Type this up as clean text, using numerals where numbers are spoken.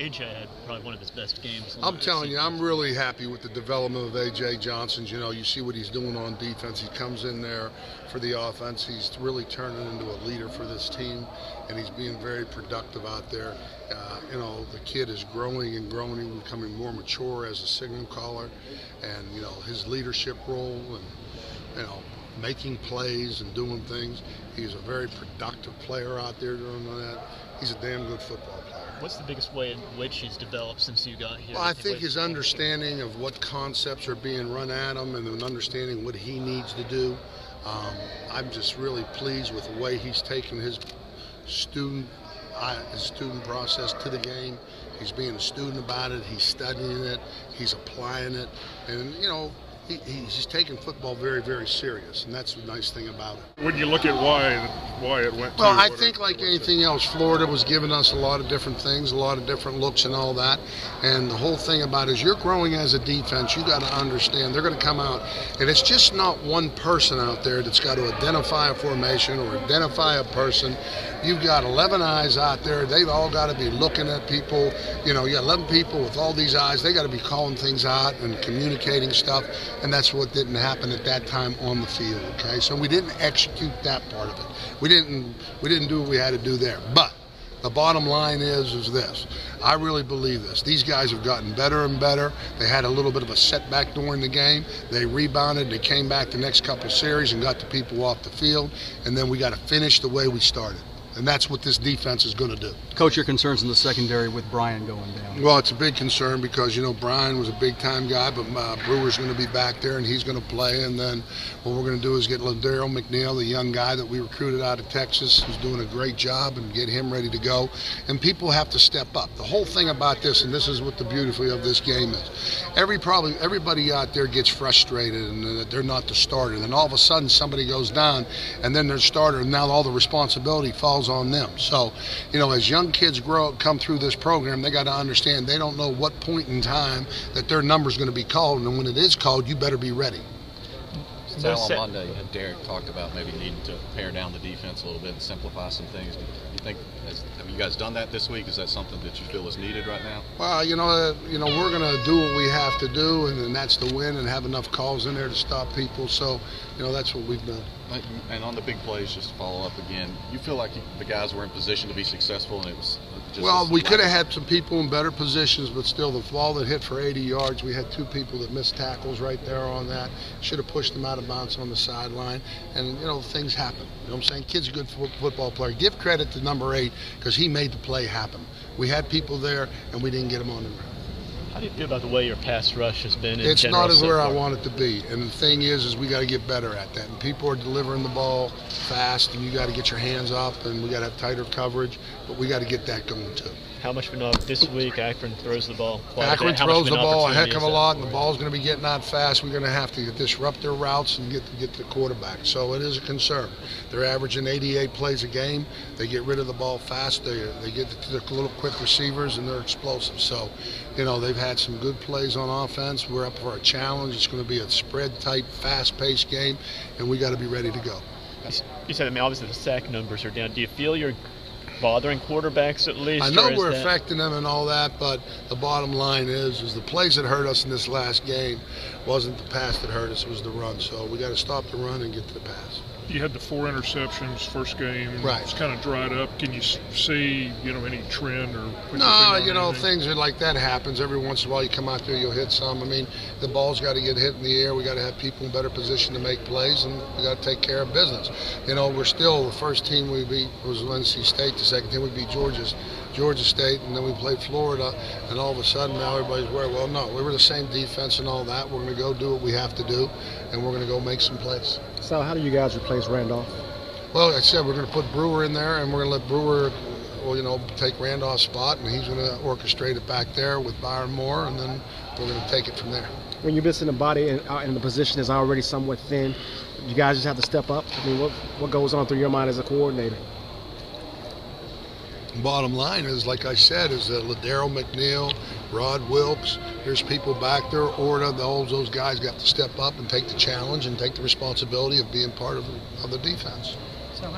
AJ had probably one of his best games. I'm telling you, I'm really happy with the development of AJ Johnson. You know, you see what he's doing on defense. He comes in there for the offense. He's really turning into a leader for this team, and he's being very productive out there. You know, the kid is growing and growing. He's becoming more mature as a signal caller, and you know his leadership role and you know making plays and doing things. He's a very productive player out there doing that. He's a damn good football player. What's the biggest way in which he's developed since you got here? Well, I think his understanding of what concepts are being run at him and then understanding what he needs to do. I'm just really pleased with the way he's taken his student process to the game. He's being a student about it. He's studying it. He's applying it. And, you know, he's taking football very, very serious, and that's the nice thing about it. When you look at why it went to... Well, I think like anything else, Florida was giving us a lot of different things, a lot of different looks and all that. And the whole thing about it is you're growing as a defense. You got to understand they're going to come out, and it's just not one person out there that's got to identify a formation or identify a person. You've got 11 eyes out there. They've all got to be looking at people. You know, you got 11 people with all these eyes. They got to be calling things out and communicating stuff. And that's what didn't happen at that time on the field, okay? So we didn't execute that part of it. We didn't do what we had to do there. But the bottom line is this. I really believe this. These guys have gotten better and better. They had a little bit of a setback during the game. They rebounded. They came back the next couple series and got the people off the field. And then we got to finish the way we started. And that's what this defense is going to do. Coach, your concerns in the secondary with Brian going down? Well, it's a big concern because, you know, Brian was a big-time guy, but Brewer's going to be back there, and he's going to play. And then what we're going to do is get Ladero McNeil, the young guy that we recruited out of Texas, who's doing a great job, and get him ready to go. And people have to step up. The whole thing about this, and this is what the beauty of this game is, everybody out there gets frustrated and that they're not the starter. And then all of a sudden somebody goes down, and then they're starter, and now all the responsibility falls on them. So, you know, as young kids come through this program, they got to understand they don't know what point in time that their number is going to be called, and when it is called, you better be ready. Sal, on Monday, Derek talked about maybe needing to pare down the defense a little bit and simplify some things. Do you think, have you guys done that this week? Is that something that you feel is needed right now? Well, you know, we're going to do what we have to do, and that's to win and have enough calls in there to stop people. So, you know, that's what we've done. And on the big plays, just to follow up again, you feel like the guys were in position to be successful, and it was just... Well, we could have had some people in better positions, but still, the ball that hit for 80 yards, we had two people that missed tackles right there on that. Should have pushed them out of bounds on the sideline, and, you know, things happen. You know what I'm saying? Kid's a good football player. Give credit to number 8 because he made the play happen. We had people there, and we didn't get them on the ground. How do you feel about the way your pass rush has been? It's not as where I want it to be, and the thing is we got to get better at that. And people are delivering the ball fast, and you got to get your hands up, and we got to have tighter coverage. But we got to get that going too. How much of an this week Akron throws the ball? Akron throws the ball a heck of a lot, and the ball's going to be getting out fast. We're going to have to disrupt their routes and get the quarterback. So it is a concern. They're averaging 88 plays a game. They get rid of the ball fast. They get the little quick receivers, and they're explosive. So, you know, they've had some good plays on offense. We're up for a challenge. It's going to be a spread-type, fast-paced game, and we got to be ready to go. You said, I mean, obviously the sack numbers are down. Do you feel you're bothering quarterbacks at least? I know we're affecting them and all that, but the bottom line is the plays that hurt us in this last game wasn't the pass that hurt us, it was the run. So we got to stop the run and get to the pass. You had the 4 interceptions first game. Right. It's kind of dried up. Can you see, you know, any trend or? No, you know, things are like that happens. Every once in a while you come out there, you'll hit some. I mean, the ball's got to get hit in the air. We got to have people in better position to make plays, and we got to take care of business. You know, we're still the first team we beat was NC State. The second team we beat Georgia State, and then we played Florida, and all of a sudden now everybody's worried. Well, no, we were the same defense and all that. We're going to go do what we have to do, and we're going to go make some plays. So how do you guys replace Randolph? Well, like I said, we're going to put Brewer in there, and we're going to let Brewer, well, you know, take Randolph's spot, and he's going to orchestrate it back there with Byron Moore, and then we're going to take it from there. When you're missing the body and the position is already somewhat thin, you guys just have to step up. I mean, what goes on through your mind as a coordinator? Bottom line is, like I said, is that Ladero McNeil, Rod Wilkes, there's people back there, Orta, those guys got to step up and take the challenge and take the responsibility of being part of the defense. So